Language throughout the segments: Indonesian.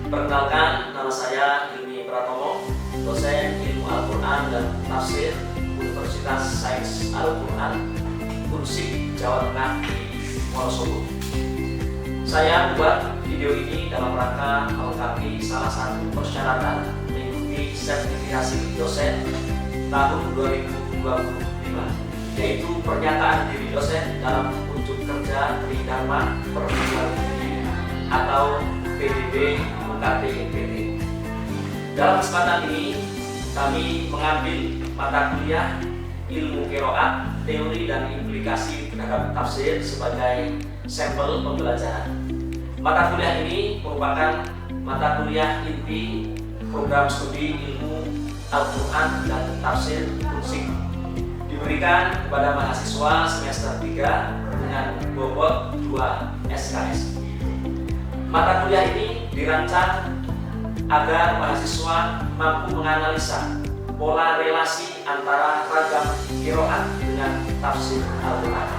Perkenalkan, nama saya Hilmi Pratomo, dosen ilmu Al-Quran dan Tafsir Universitas Sains Al-Quran Unsik, Jawa Tengah di Wonosobo. Saya membuat video ini dalam rangka melengkapi salah satu persyaratan mengikuti sertifikasi dosen tahun 2025, yaitu pernyataan diri dosen dalam unjuk kerja Tridharma Perguruan Tinggi atau PDB UKT-PT. Dalam kesempatan ini kami mengambil mata kuliah ilmu qiraat, teori dan implikasi terhadap tafsir sebagai sampel pembelajaran. Mata kuliah ini merupakan mata kuliah inti program studi ilmu Al-Quran dan Tafsir Unsik, diberikan kepada mahasiswa semester 3 dengan bobot 2 SKS. Mata kuliah ini dirancang agar mahasiswa mampu menganalisa pola relasi antara ragam qiraat dengan tafsir Al-Quran.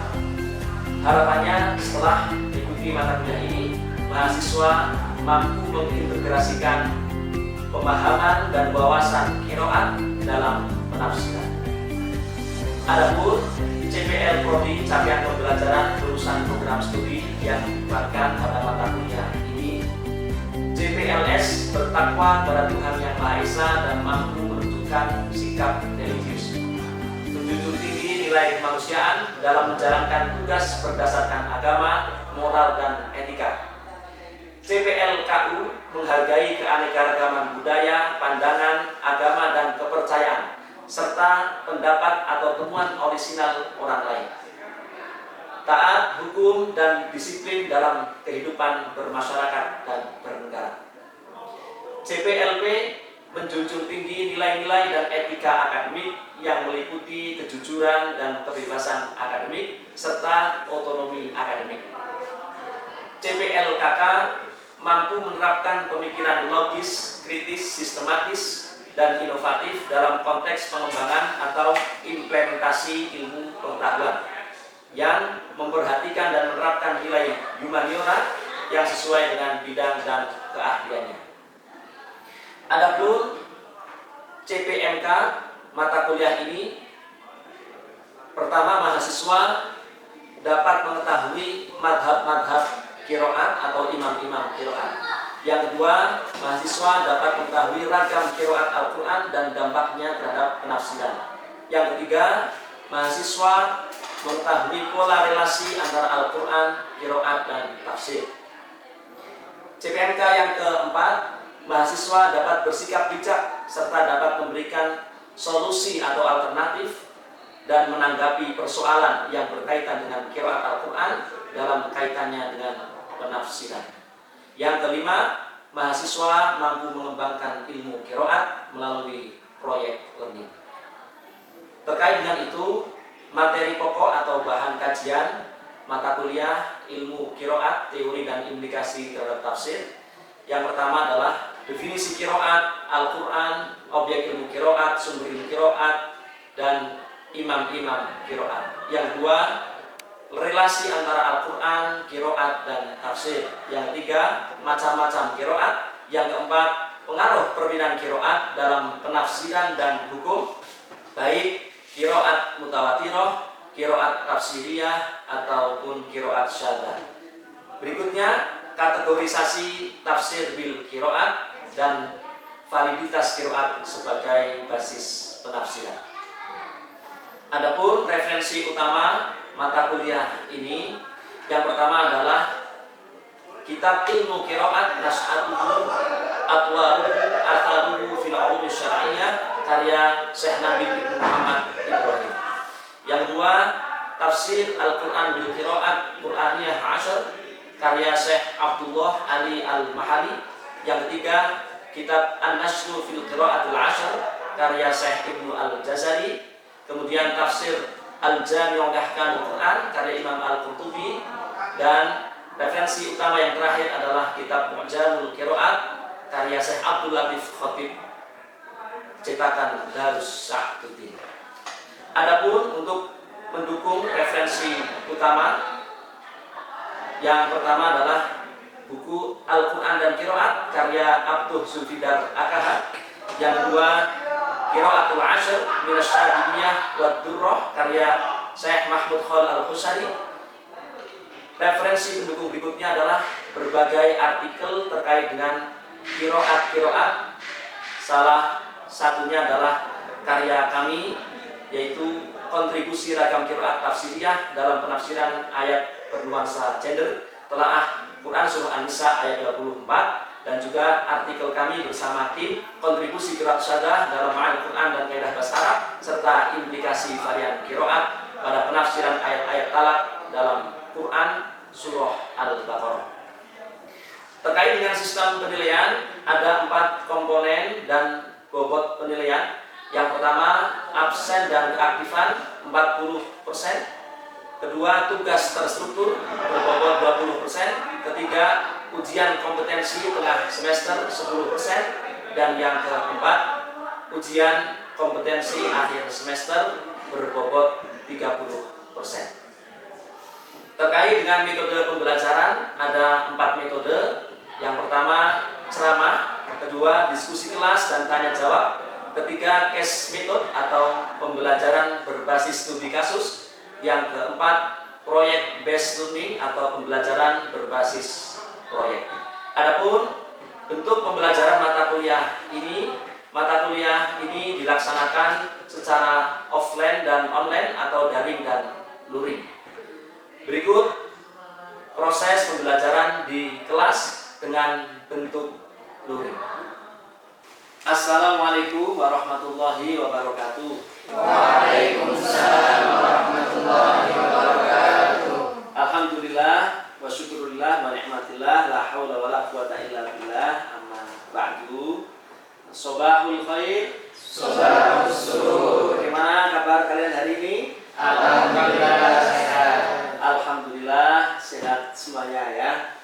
Harapannya setelah mengikuti mata kuliah ini, mahasiswa mampu mengintegrasikan pemahaman dan wawasan qiraat dalam penafsiran. Adapun CPL Prodi Capaian Pembelajaran Lulusan Program Studi yang dilibatkan pada mata kuliah ini, CPLS bertakwa kepada Tuhan Yang Maha Esa dan mampu menunjukkan sikap religius, menjunjung tinggi nilai kemanusiaan dalam menjalankan tugas berdasarkan agama, moral dan etika. CPLKU menghargai keanekaragaman budaya, pandangan, agama dan kepercayaan serta pendapat atau temuan orisinal orang lain. Taat hukum dan disiplin dalam kehidupan bermasyarakat dan bernegara. CPLP menjunjung tinggi nilai-nilai dan etika akademik yang meliputi kejujuran dan kebebasan akademik serta otonomi akademik. CPLKK mampu menerapkan pemikiran logis, kritis, sistematis, dan inovatif dalam konteks pengembangan atau implementasi ilmu pengetahuan yang memperhatikan dan menerapkan nilai humaniora yang sesuai dengan bidang dan keahliannya. Adapun CPMK mata kuliah ini, pertama, mahasiswa dapat mengetahui madhab-madhab qiraat atau imam-imam qiraat. Yang kedua, mahasiswa dapat mengetahui ragam qiraat Al-Quran dan dampaknya terhadap penafsiran. Yang ketiga, mahasiswa mengetahui pola relasi antara Al-Quran, qiraat dan tafsir. CPMK yang keempat, mahasiswa dapat bersikap bijak serta dapat memberikan solusi atau alternatif dan menanggapi persoalan yang berkaitan dengan qiraat Al-Quran dalam kaitannya dengan penafsiran. Yang kelima, mahasiswa mampu mengembangkan ilmu qiraat melalui proyek learning. Terkait dengan itu, materi pokok atau bahan kajian mata kuliah ilmu qiraat, teori dan implikasi terhadap tafsir. Yang pertama adalah definisi qiraat, Al-Quran, objek ilmu qiraat, sumber ilmu qiraat, dan imam-imam qiraat. Yang kedua, relasi antara Al-Quran, qiraat dan tafsir. Yang ketiga, macam-macam qiraat. Yang keempat, pengaruh perbedaan qiraat dalam penafsiran dan hukum, baik qiraat mutawatirah, qiraat tafsiriyah ataupun qiraat syadzah. Berikutnya, kategorisasi tafsir bil qiraat dan validitas qiraat sebagai basis penafsiran. Adapun referensi utama mata kuliah ini, yang pertama adalah kitab ilmu qiraat Nas'atuhu Atwaru Atharuhu fil Ulum Syar'iyyah karya Syekh Nabil Ibnu Muhammad Ibrahim. Yang kedua, tafsir Al-Quran bil Qiraat Qur'aniyah Ashar karya Syekh Abdullah Ali Al-Mahali. Yang ketiga, kitab An-Nasru fil Qiraatil Ashar karya Syekh Ibnu Al-Jazari. Kemudian tafsir Al-Jami' Ahkamul Quran karya Imam Al-Qurtubi, dan referensi utama yang terakhir adalah kitab Mu'jamul Qiraat karya Syekh Abdul Latif Khatib cetakan Darus Sa'duddin. Adapun untuk mendukung referensi utama, yang pertama adalah buku Al-Quran dan Qiraat karya karya Abduh Zulfidar Akaha. Yang kedua, Qiraatul Ashr min Asy-Syadibiyah wa Durrah karya Syekh Mahmud Khalil Al-Husari. Referensi pendukung berikutnya adalah berbagai artikel terkait dengan qiraat. Salah satunya adalah karya kami, yaitu kontribusi ragam qiraat tafsiriyah dalam penafsiran ayat bernuansa gender, telaah Quran surah An-Nisa ayat 24, dan juga artikel kami bersama tim kontribusi qiraat syaddah dalam ma'ani Quran dan kaidah bahasa Arab, serta implikasi varian qiraat pada penafsiran ayat-ayat talak dalam Quran surah Al-Baqarah. Terkait dengan sistem penilaian, ada 4 komponen dan bobot penilaian. Yang pertama, absen dan keaktifan 40%. Kedua, tugas terstruktur berbobot 20%. Ketiga, ujian kompetensi tengah semester 10%. Dan yang keempat, ujian kompetensi akhir semester berbobot 30%. Terkait dengan metode pembelajaran, ada 4 metode. Yang pertama, ceramah. Kedua, diskusi kelas dan tanya jawab. Ketiga, case method atau pembelajaran berbasis studi kasus. Yang keempat, project based learning atau pembelajaran berbasis proyek. Adapun bentuk pembelajaran mata kuliah ini dilaksanakan secara offline dan online atau daring dan luring. Berikut proses pembelajaran di kelas dengan bentuk luring. Assalamualaikum warahmatullahi wabarakatuh. Waalaikumsalam warahmatullahi wabarakatuh. Alhamdulillah wa syukurillah wa ni'matillah la haula wa la quwata illa billah, amma ba'du. Sobahul khair, Sobahus surur. Bagaimana kabar kalian hari ini? Alhamdulillah sehat. Alhamdulillah sehat semuanya ya.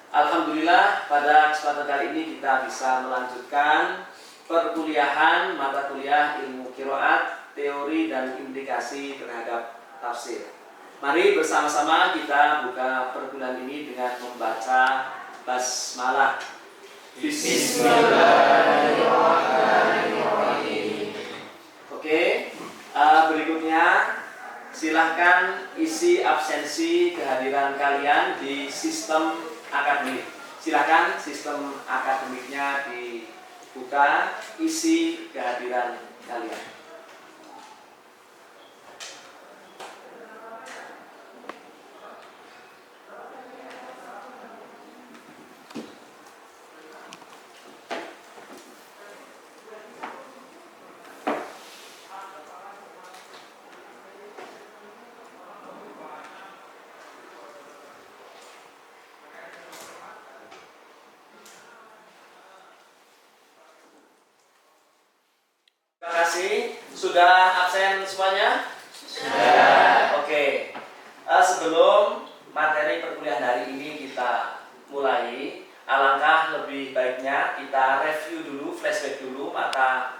Alhamdulillah pada kesempatan kali ini kita bisa melanjutkan perkuliahan mata kuliah ilmu qiraat, teori dan implikasi terhadap tafsir. Mari bersama-sama kita buka perkuliahan ini dengan membaca basmalah. Bismillahirrahmanirrahim. Oke, berikutnya silahkan isi absensi kehadiran kalian di sistem akademik. Silahkan sistem akademiknya dibuka, isi kehadiran kalian. Terima kasih. Sudah absen semuanya? Sudah. Oke. Sebelum materi perkuliahan hari ini kita mulai, alangkah lebih baiknya kita review dulu, flashback dulu mata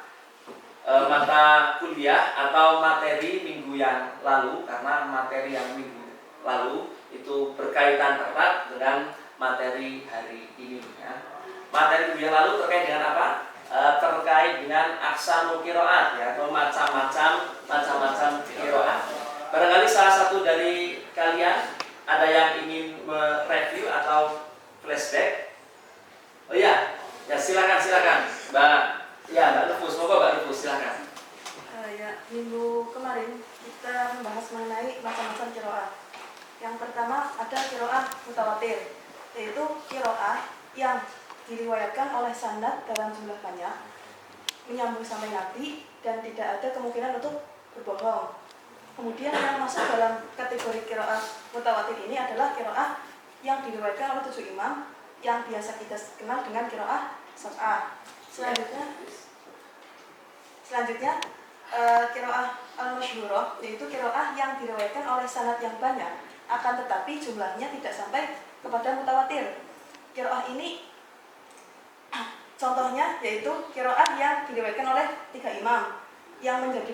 kuliah atau materi minggu yang lalu, karena materi yang minggu lalu itu berkaitan erat dengan materi hari ini ya. Materi minggu yang lalu terkait dengan apa? Terkait dengan aqsamul qiraat ya, atau macam-macam qiraat. Barangkali salah satu dari kalian ada yang ingin mereview atau flashback. Oh iya, ya silakan Mbak. Ya Mbak Nufus, moga Mbak Nufus silakan. Ya, minggu kemarin kita membahas mengenai macam-macam qiraat. Yang pertama ada qiraat mutawatir, yaitu qiraat yang diriwayatkan oleh sanad dalam jumlah banyak, menyambung sampai Nabi dan tidak ada kemungkinan untuk berbohong. Kemudian yang masuk dalam kategori qiraat mutawatir ini adalah qiraat yang diriwayatkan oleh 7 imam yang biasa kita kenal dengan qiraat sab'ah. Selanjutnya qiraat al-masyhurah, yaitu qiraat yang diriwayatkan oleh sanad yang banyak, akan tetapi jumlahnya tidak sampai kepada mutawatir. Qiraat ini contohnya yaitu qiraat yang diriwayatkan oleh 3 imam yang menjadi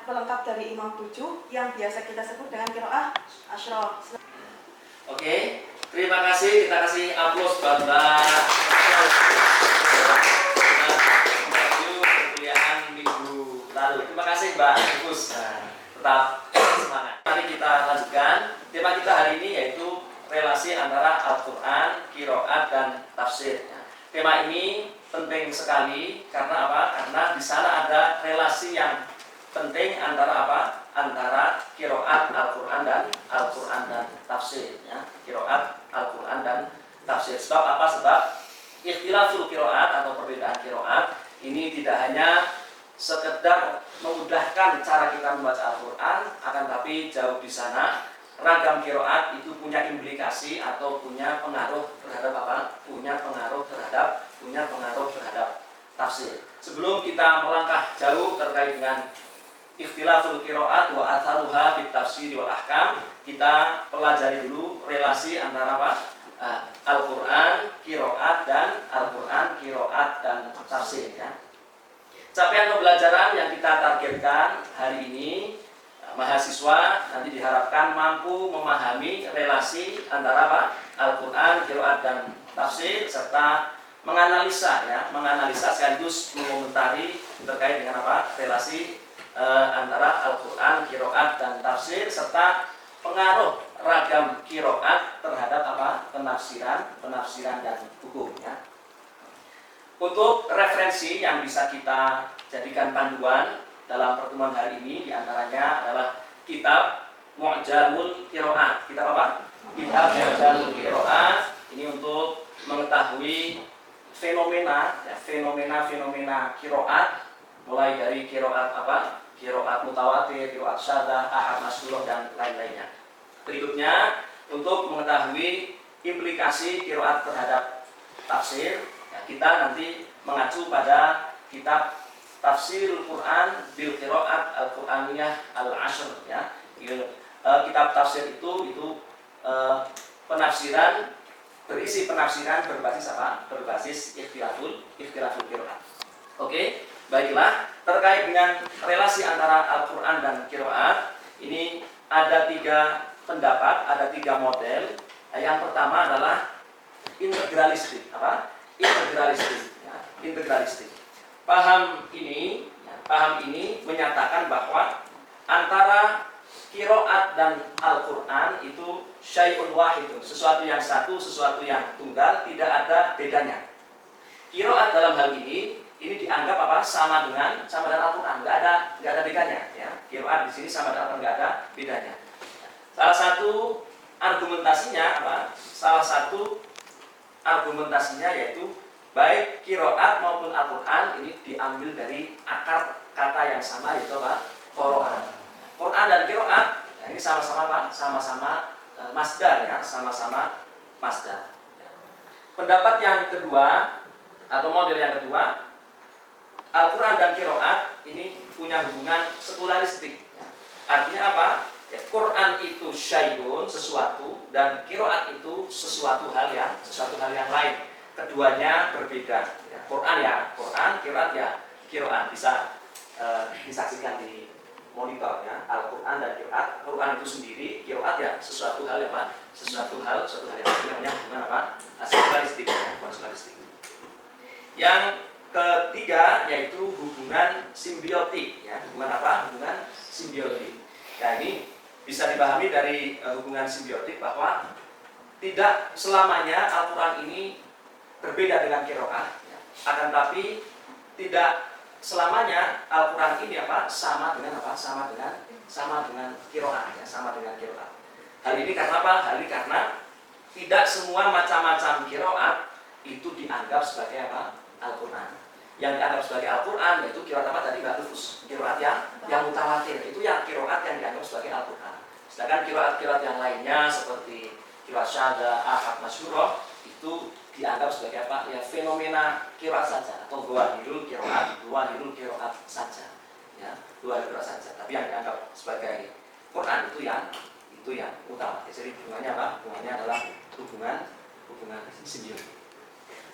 pelengkap dari imam 7 yang biasa kita sebut dengan qiraat asyrah. Oke, terima kasih. Kita kasih aplaus buat Mbak tetap semangat. Mari kita lanjutkan. Tema kita hari ini yaitu relasi antara Al-Quran, qiraat, dan tafsir. Tema ini penting sekali karena apa? Karena di sana ada relasi yang penting antara apa? Antara qiraat Al-Quran dan tafsir. Qiraat Al-Quran dan tafsir. Sebab apa? Sebab ikhtilaful qiraat atau perbedaan qiraat ini tidak hanya sekedar memudahkan cara kita membaca Al-Quran, akan tapi jauh di sana ragam qiraat itu punya implikasi atau punya pengaruh terhadap apa? Punya pengaruh terhadap tafsir. Sebelum kita melangkah jauh terkait dengan ikhtilaful qiraat wa atharuha fit tafsir wal ahkam, kita pelajari dulu relasi antara apa? Al-Quran, qiraat, dan Al-Quran, qiraat, dan tafsir, ya. Capaian pembelajaran yang kita targetkan hari ini, mahasiswa nanti diharapkan mampu memahami relasi antara apa? Al-Quran, qiraat, dan tafsir, serta menganalisa sekaligus mengomentari terkait dengan apa? Relasi antara Al-Quran, qiraat, dan tafsir, serta pengaruh ragam qiraat terhadap apa? penafsiran dan hukum, ya. Untuk referensi yang bisa kita jadikan panduan dalam pertemuan hari ini diantaranya adalah kitab Mu'jamul Qiraat. Kitab apa? Kitab Mu'jamul Qiraat. Ini untuk mengetahui fenomena qiraat, mulai dari qiraat apa? Qiraat mutawatir, qiraat syadzah, ahad masyhurah, dan lain-lainnya. Berikutnya, untuk mengetahui implikasi qiraat terhadap tafsir, ya, kita nanti mengacu pada kitab Tafsirul Quran bil Qiraat Al-Qur'aniyah Al-Ashr, ya. Kitab tafsir itu penafsiran, berisi penafsiran berbasis apa? Berbasis ikhtilaful qiraat. Oke, baiklah, terkait dengan relasi antara Al-Quran dan qiraat, ini ada 3 pendapat, ada 3 model. Yang pertama adalah integralistik. Apa? Integralistik. Paham ini menyatakan bahwa antara qiraat dan Al-Quran itu syai'un wahidun, sesuatu yang satu, sesuatu yang tunggal, tidak ada bedanya. Qiraat dalam hal ini dianggap apa? Sama dengan Al-Quran, nggak ada bedanya, ya. Qiraat di sini sama dengan Al-Quran, nggak ada bedanya. Salah satu argumentasinya yaitu baik qiraat maupun Al-Quran ini diambil dari akar kata yang sama, yaitu apa? Quran dan qiraat, ya, ini sama-sama apa? Sama-sama masdar, ya, sama-sama masdar. Pendapat yang kedua atau model yang kedua, Al-Quran dan qiraat ini punya hubungan sekularistik. Artinya apa? Ya, Quran itu syai'un, sesuatu, dan qiraat itu sesuatu hal yang lain. Keduanya berbeda. Ya, Quran, qiraat ya qiraat. Bisa disaksikan di monitor, ya. Al-Quran dan qiraat. Quran itu sendiri, qiraat ya sesuatu hal yang lain. Sesuatu hal yang namanya hubungan apa? Sekularistik, ya, sekularistik. Yang ketiga yaitu hubungan simbiotik, ya. Hubungan apa? Hubungan simbiotik. Ya, ini bisa dipahami dari hubungan simbiotik bahwa tidak selamanya Al-Quran ini berbeda dengan qiraat, ya. Akan tapi tidak selamanya Al-Quran ini apa? Sama dengan qiraat, ya, sama dengan qiraat. Hal ini karena apa? Hal ini karena tidak semua macam-macam qiraat itu dianggap sebagai apa? Al-Quran. Yang dianggap sebagai Al-Quran yaitu qiraat apa tadi? Lafuz. Qiraat yang mutawatir, itu yang qiraat yang dianggap sebagai Al-Quran. Sedangkan qiraat-qiraat yang lainnya seperti qiraat syadzah, ahad masyhurah itu dianggap sebagai apa? Ya, fenomena qiraat saja, atau dhahirul qiraat saja. Ya, dhahirul qiraat saja. Tapi yang dianggap sebagai Quran itu yang utama. Jadi hubungannya apa? Hubungannya adalah hubungan simbiotik.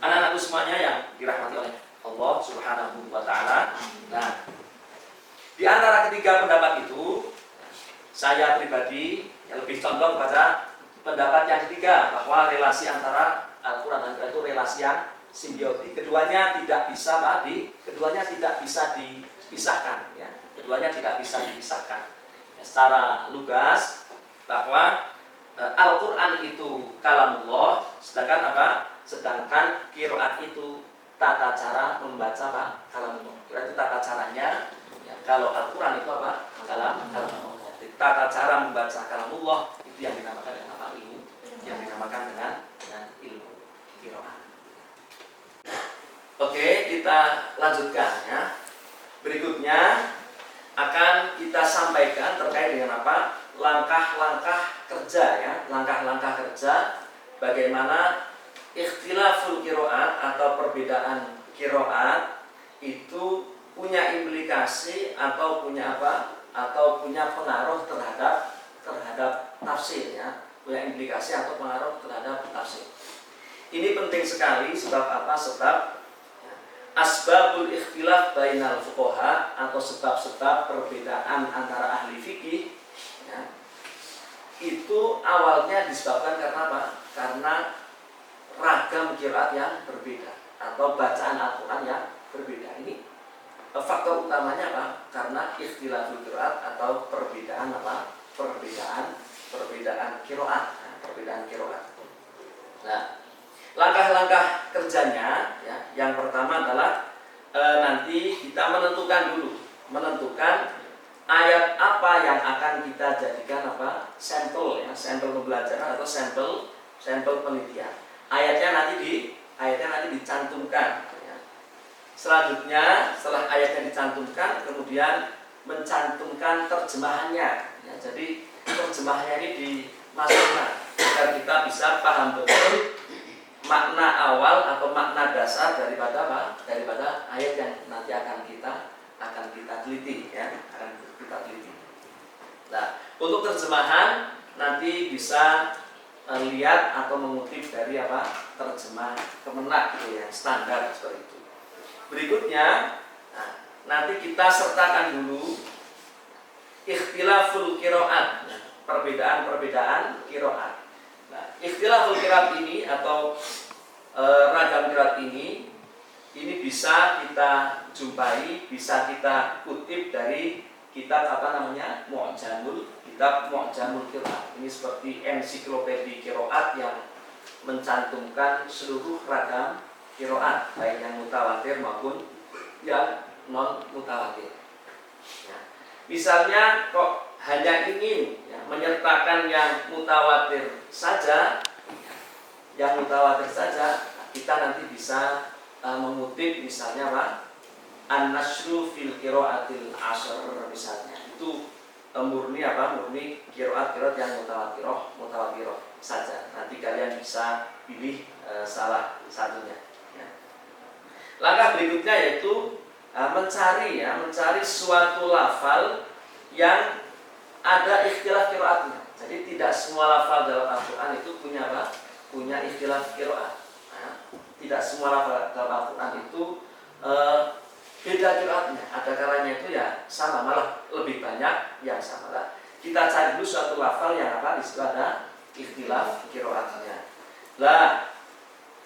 Anak-anakku semuanya yang dirahmati oleh Allah Subhanahu wa taala. Nah, di antara ketiga pendapat itu, saya pribadi lebih condong pada pendapat yang ketiga, bahwa relasi antara Al-Quran dan Al-Quran itu relasi yang simbiotik. Keduanya tidak bisa dipisahkan, ya. secara lugas bahwa Al-Quran itu kalamullah, sedangkan apa? Sedangkan qiraat itu tata cara membaca apa? Kalamullah. Qiraat itu tata caranya. Ya, kalau Al-Quran itu apa? Kalamullah. Jadi, tata cara membaca kalamullah itu yang dinamakan dengan apa? Ilmu. Yang dinamakan dengan ilmu qiraat. Oke, kita lanjutkan ya. Berikutnya akan kita sampaikan terkait dengan apa? Langkah-langkah kerja ya, langkah-langkah kerja bagaimana ikhtilaful qiraat atau perbedaan qiraat itu punya implikasi atau punya apa? Atau punya pengaruh terhadap tafsir ya, punya implikasi atau pengaruh terhadap tafsir. Ini penting sekali sebab apa? Sebab asbabul ikhtilaf bainal fuqaha atau sebab-sebab perbedaan antara ahli fikih ya, itu awalnya disebabkan karena apa? Karena ragam qiraat yang berbeda atau bacaan Al-Quran yang berbeda. Ini faktor utamanya apa? Karena ikhtilaful qiraat atau perbedaan apa? Perbedaan qiraat, perbedaan qiraat. Nah, langkah-langkah kerjanya ya, yang pertama adalah nanti kita menentukan ayat apa yang akan kita jadikan apa? Sampel ya, sampel pembelajaran atau sampel penelitian. Ayatnya nanti dicantumkan ya. Selanjutnya setelah ayatnya dicantumkan kemudian mencantumkan terjemahannya ya. Jadi terjemahannya ini dimasukkan agar kita bisa paham betul makna awal atau makna dasar daripada apa? Daripada ayat yang nanti akan kita teliti ya, akan kita teliti. Nah, untuk terjemahan nanti bisa lihat atau mengutip dari apa? Terjemah Kemenak gitu ya, standar seperti itu. Berikutnya, nanti kita sertakan dulu ikhtilaful qiraat, perbedaan qiraat. Nah, ikhtilaful qiraat ini atau ragam qiraat ini bisa kita jumpai, bisa kita kutip dari kitab apa namanya? Mu'jamul Qiraat. Ini seperti ensiklopedia qiraat yang mencantumkan seluruh ragam qiraat, baik yang mutawatir maupun yang non mutawatir. Ya. Misalnya kok hanya ingin ya, menyertakan yang mutawatir saja, kita nanti bisa mengutip misalnya apa? An-Nasru fil qiraatil ashr misalnya. Itu murni qiraat yang mutawatirah saja. Nanti kalian bisa pilih salah satunya ya. Langkah berikutnya yaitu mencari suatu lafal yang ada ikhtilaf qiraatnya. Jadi tidak semua lafal dalam Al-Quran itu punya apa? Punya ikhtilaf qiraat. Nah, tidak semua lafal dalam Al-Quran itu beda qiraatnya. Ada kalanya itu ya sama, malah lebih banyak yang sama lah. Kita cari dulu suatu lafal yang apa? Di situ ada ikhtilaf qiraatnya. Lah,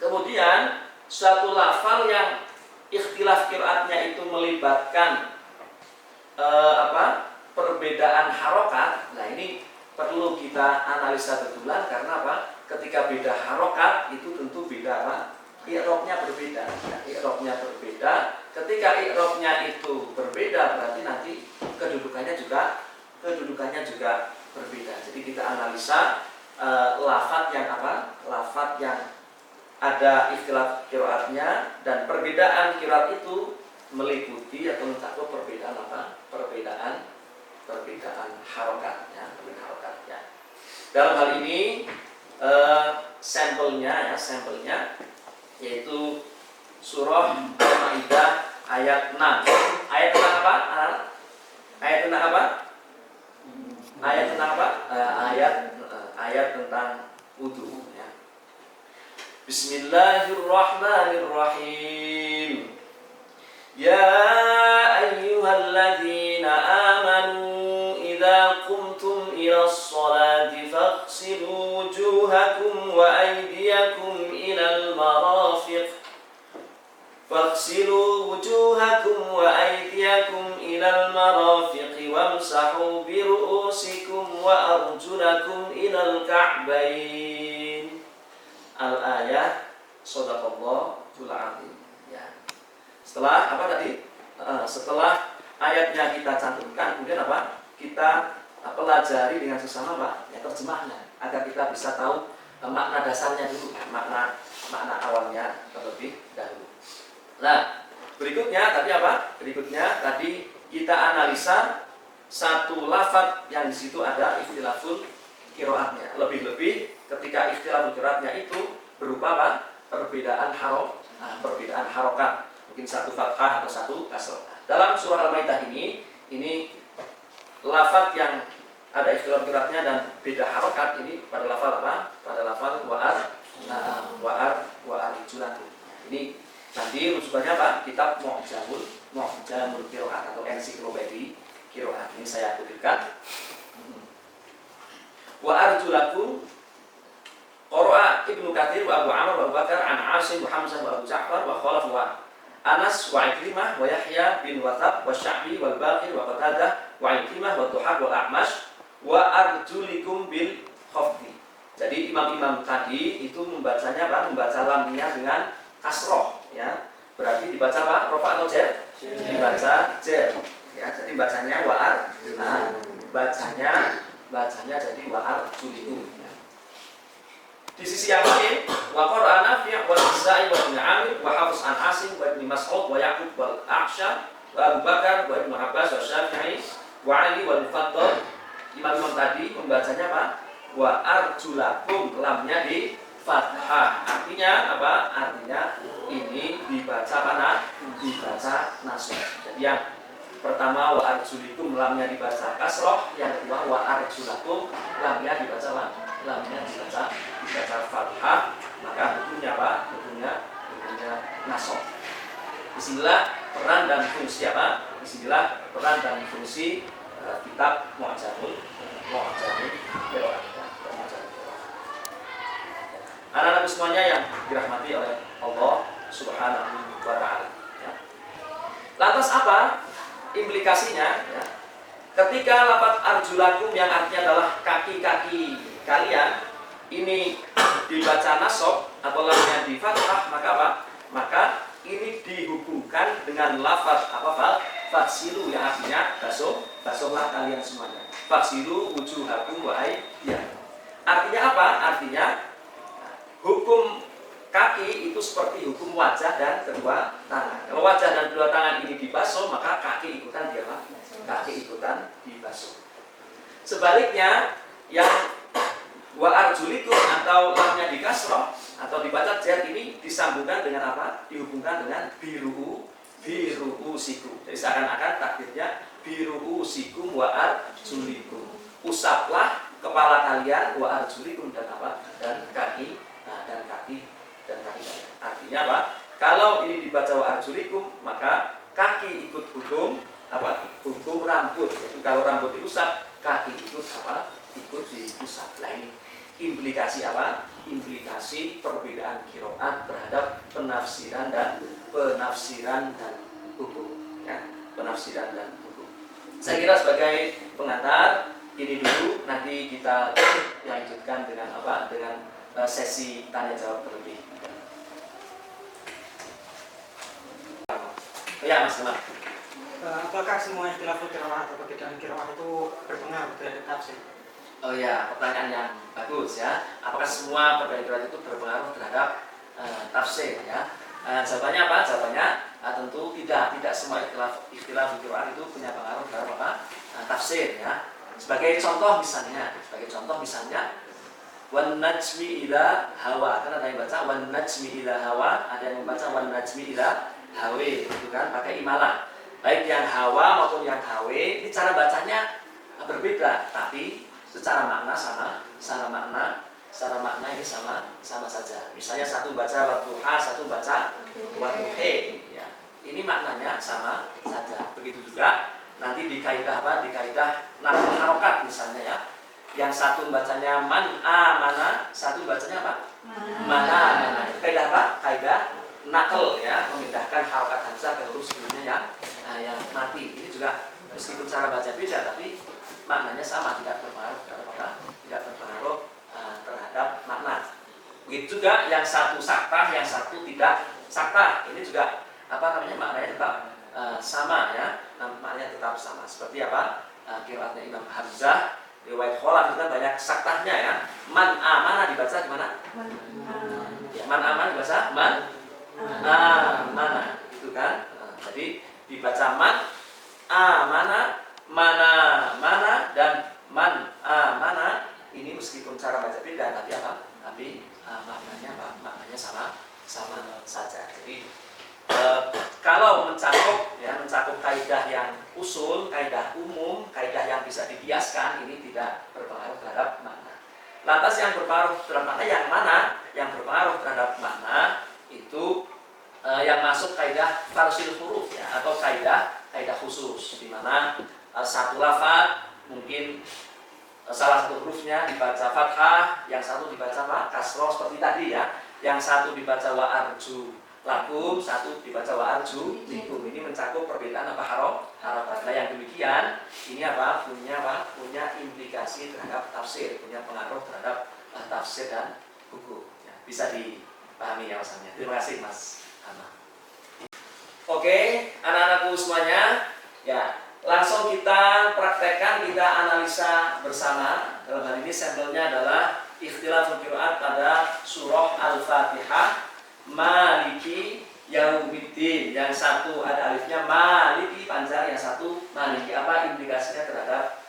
kemudian suatu lafal yang ikhtilaf qiraatnya itu melibatkan perbedaan harokat. Nah, ini perlu kita analisa betulan karena apa? Ketika beda harokat itu tentu beda apa? I'rabnya berbeda. Nah, i'rabnya berbeda. Ketika i'rabnya itu berbeda berarti nanti kedudukannya juga berbeda. Jadi kita analisa lafaz yang ada ikhtilaf qiraatnya dan perbedaan qiraat itu meliputi atau mencakup perbedaan harokatnya, Dalam hal ini sampelnya yaitu surah Al-Maidah ayat 6. Ayat tentang apa? Ayat tentang wudu ya. Bismillahirrahmanirrahim. Ya ayyuhalladzina amanu idza qumtum ilas sholati faghsilu wujuhakum wa aydiyakum ilal marafiq Faghsilu wujuhakum wa aydiyakum ilal marafiqi wamsahu bi ru'usikum wa arjulakum ilal ka'bain. Al-ayat. Shadaqallahul azim. Ya. Setelah apa tadi? Setelah ayatnya kita cantumkan, kemudian apa? Kita pelajari dengan sesama Pak, ya, terjemahnya agar kita bisa tahu makna dasarnya dulu, makna awalnya terlebih dahulu. Nah, berikutnya tadi apa? Berikutnya tadi kita analisa satu lafaz yang di situ ada ikhtilaful qiraatnya. Lebih-lebih ketika ikhtilaful qiraatnya itu berupa apa? Perbedaan harokat. Mungkin satu fathah atau satu kasrah. Dalam surah Al-Maidah ini lafaz yang ada ikhtilaf qiraatnya dan beda harokat ini pada lafaz apa? Pada lafaz wa'ar julakum. Ini nanti rujukannya apa? Kitab Mu'jamul Qiraat atau ensiklopedi qiraat. Ini saya kutipkan. Wa'ar julakum qara'a Ibnu Katsir wa Abu Amr wa Abu Bakar an Asim wa Hamzah wa Abu Ja'far wa Khalaf wa Anas wa Ikrimah wa Yahya bin Wathab wa Sya'bi wal Baqir wa Qatadah wa Ikrimah wa Tuhaq wa A'mash wa arjulikum bil khafdi. Jadi imam-imam tadi itu membacanya apa? Membaca lamnya dengan kasroh, ya. Berarti dibaca apa? Rafa atau jar? Dibaca jar. Ya, jadi bacanya wa'ar. Nah, bacanya jadi wa'ar julikum. Ya. Di sisi yang lain, wa qara'a Nafi' wa Nasa'i wa Ibnu Amir wa Hafs an Asim wa Ibnu Mas'ud wa Yaqub wal A'sha wa Abu Bakar wa Ibnu Abbas wa Syafi'i wa Ali wal Mufaddal. Imam-imam tadi membacanya apa? Wa arjulakum, lamnya di fathah. Artinya apa? Artinya ini dibaca mana? Dibaca nasab. Jadi yang pertama wa arjulikum lamnya dibaca kasroh, yang kedua wa arjulakum lamnya dibaca fathah. Maka hukumnya apa? Hukumnya nasab. Bismillah peran dan fungsi apa? Bismillah peran dan fungsi kitab Mu'jamul Qiraat. Anak-anak semuanya yang dirahmati oleh Allah Subhanahu wa ta'ala, ya. Lantas apa implikasinya, ya? Ketika lafaz arjulakum yang artinya adalah kaki-kaki kalian ini dibaca nasab atau lamnya di fathah, maka apa? Maka ini dihubungkan dengan lafaz apa? Faghsilu, yang artinya basuhlah kalian semuanya. Faghsilu wujuhakum wa aydiyakum. Artinya apa? Artinya hukum kaki itu seperti hukum wajah dan kedua tangan. Kalau wajah dan kedua tangan ini dibasuh, maka kaki ikutan dibasuh. Sebaliknya, yang wa arjulikum atau lamnya di kasroh atau dibaca jar ini disambungkan dengan apa? Dihubungkan dengan biru'usikum. Jadi seakan-akan takdirnya biru'usikum wa arjulikum. Usaplah kepala kalian wa arjulikum dan apa? Dan kaki. Artinya apa? Kalau ini dibaca wa arjulikum, maka kaki ikut hukum apa? Hukum rambut. Jadi kalau rambut diusap, kaki ikut apa? Ikut diusap. Nah, ini implikasi apa? Implikasi perbedaan qiraat terhadap penafsiran dan hukum, ya. Penafsiran dan hukum. Saya kira sebagai pengantar ini dulu, nanti kita lanjutkan dengan apa? Dengan sesi tanya jawab terlebih. Ya, Mas Teman. Apakah semua ikhtilaful qiraat atau perbedaan qiraat itu berpengaruh terhadap tafsir? Oh ya, pertanyaan yang bagus, ya. Apakah semua perbedaan qiraat itu berpengaruh terhadap tafsir, ya? Jawabannya apa? Jawabannya tentu tidak semua ikhtilaful qiraat itu punya pengaruh terhadap apa? Tafsir, ya. Sebagai contoh misalnya wan najmi idza hawa. Kan ada yang baca wan najmi idza hawa, ada yang membaca wan najmi idza hawa, itu kan pakai imalah. Baik yang hawa maupun yang hawe, ini cara bacanya berbeda, tapi secara makna secara makna ini sama saja. Misalnya satu baca wadduha, satu baca wadduhe, ya. Ini maknanya sama saja. Begitu juga nanti di kaidah apa? Di kaidah nahwu harokat misalnya, ya. Yang satu bacanya man amana, satu bacanya apa? Mana. Kaidah apa? Kaidah nakal ya, memindahkan harokat hamzah ke huruf sebelumnya yang mati. Ini juga meskipun cara baca beda, tapi maknanya sama, tidak berpengaruh terhadap makna. Begitu juga yang satu saktah, yang satu tidak saktah. Ini juga maknanya tetap sama ya, maknanya tetap sama. Seperti qiraatnya Imam Hamzah, riwayat Khalaf itu kan banyak saktahnya ya. Man amana dibaca gimana? Ya, man amana dibaca man amana, itu kan. Jadi dibaca man amana, mana dan man amana. Ini meskipun cara baca beda, tapi maknanya sama saja. Jadi kalau mencakup kaidah yang usul, kaidah umum, kaidah yang bisa dibiaskan, ini tidak berpengaruh terhadap makna. Lantas yang berpengaruh terhadap makna yang mana? Yang berpengaruh terhadap makna itu yang masuk kaidah tarsil huruf ya, atau kaidah khusus, di mana satu lafaz mungkin salah satu hurufnya dibaca fathah, yang satu dibaca kasroh seperti tadi ya, yang satu dibaca wa arju lakum, satu dibaca wa arju likum. Ini mencakup perbedaan harokat. Nah yang demikian ini punya implikasi terhadap tafsir, punya pengaruh terhadap tafsir dan hukum ya, bisa dipahami ya Mas Amnya. Terima kasih Mas Ana. Oke, anak-anakku semuanya ya, langsung kita praktekkan, kita analisa bersama. Dalam hal ini sampelnya adalah ikhtilaful qiraat pada surah Al-Fatihah, Maliki Yaumiddin. Yang satu ada alifnya Maliki panjang, yang satu Maliki. Apa implikasinya terhadap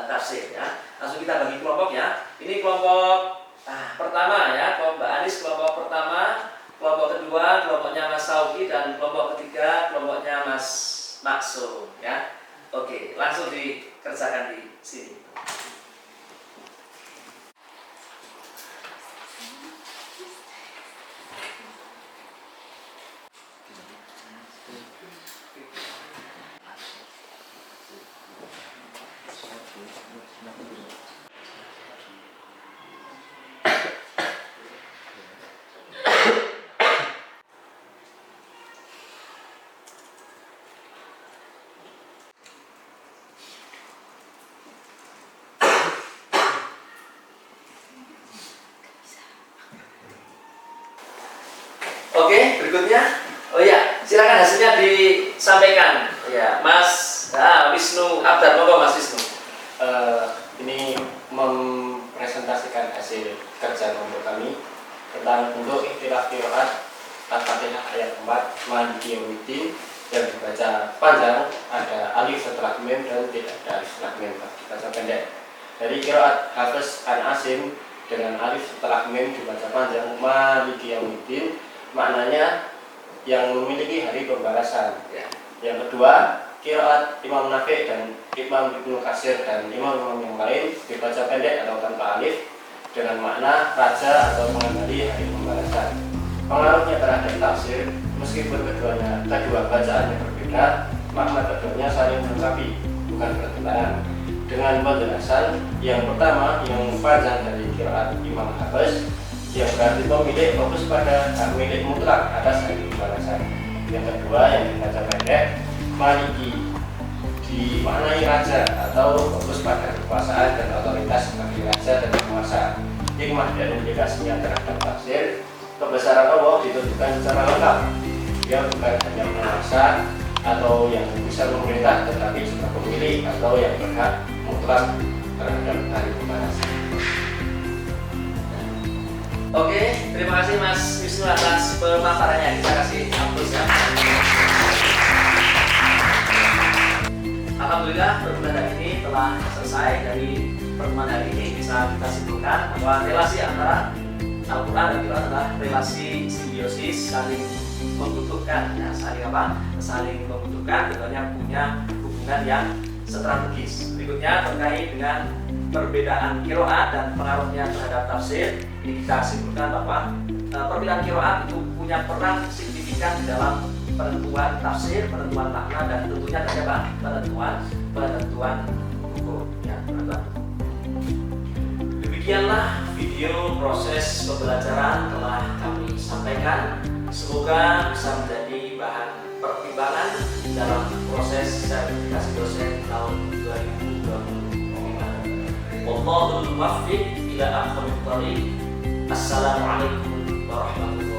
tafsir ya? Langsung kita bagi kelompok ya. Ini kelompok pertama ya, kelompok Mbak Anis kelompok pertama, kelompok kedua kelompoknya Mas Sauki, dan kelompok ketiga kelompoknya Mas Maksum ya. Oke, langsung dikerjakan di sini. Oke, berikutnya. Oh ya, silakan hasilnya disampaikan. Ya, Mas Wisnu Abdar, monggo Mas Wisnu. Ini mempresentasikan hasil kerja kelompok kami tentang bentuk ikhtilaf qiraat Al-Fatihah ayat 4 Maliki Yaumiddin, yang dibaca panjang ada alif setelah mim dan tidak ada alif setelah mim, dibaca pendek. Dari qiraat Hafiz an Asim dengan alif setelah mim dibaca panjang Maliki Yaumiddin, maknanya yang memiliki hari pembalasan. Yang kedua, qiraat Imam Nafi' dan Imam Ibnu Katsir dan imam-imam yang lain dibaca pendek atau tanpa alif dengan makna raja atau mengembali hari pembalasan. Pengaruhnya terhadap tafsir, meskipun kedua bacaan yang berbeda, makna keduanya saling melengkapi, bukan bertentangan. Dengan penjelasan yang pertama, yang panjang dari qiraat Imam Hafiz, yang berarti pemilik fokus pada hak milik mutlak atas hari pembalasan. Yang kedua, yang dibaca pendek, Maliki, dimaknai raja atau fokus pada kekuasaan dan otoritas sebagai raja dan penguasa. Hikmah dan implikasinya terhadap tafsir, kebesaran Allah ditunjukkan secara lengkap. Dia bukan hanya penguasa atau yang bisa memerintah, tetapi juga pemilik atau yang berhak mutlak terhadap hari pembalasan. Oke, terima kasih Mas Wisnu atas pemaparannya. Kita kasih aplaus ya. Alhamdulillah, pertemuan hari ini telah selesai. Dari pertemuan hari ini bisa kita simpulkan bahwa relasi antara Al-Quran dan Qiraat adalah relasi simbiosis, saling membutuhkan ya, saling membutuhkan, tentunya punya hubungan yang strategis. Berikutnya terkait dengan perbedaan qiraat dan pengaruhnya terhadap tafsir. Ini kita simpulkan bahwa perbedaan qiraat itu punya peran signifikan di dalam penentuan tafsir, penentuan makna, dan tentunya terdapat penentuan hukum ya, penentuan hukum. Demikianlah video proses pembelajaran telah kami sampaikan. Semoga bisa menjadi bahan pertimbangan dalam proses sertifikasi dosen tahun 2025. Wallahul muwaffiq ila aqwamit thoriq. Assalamualaikum warahmatullahi wabarakatuh.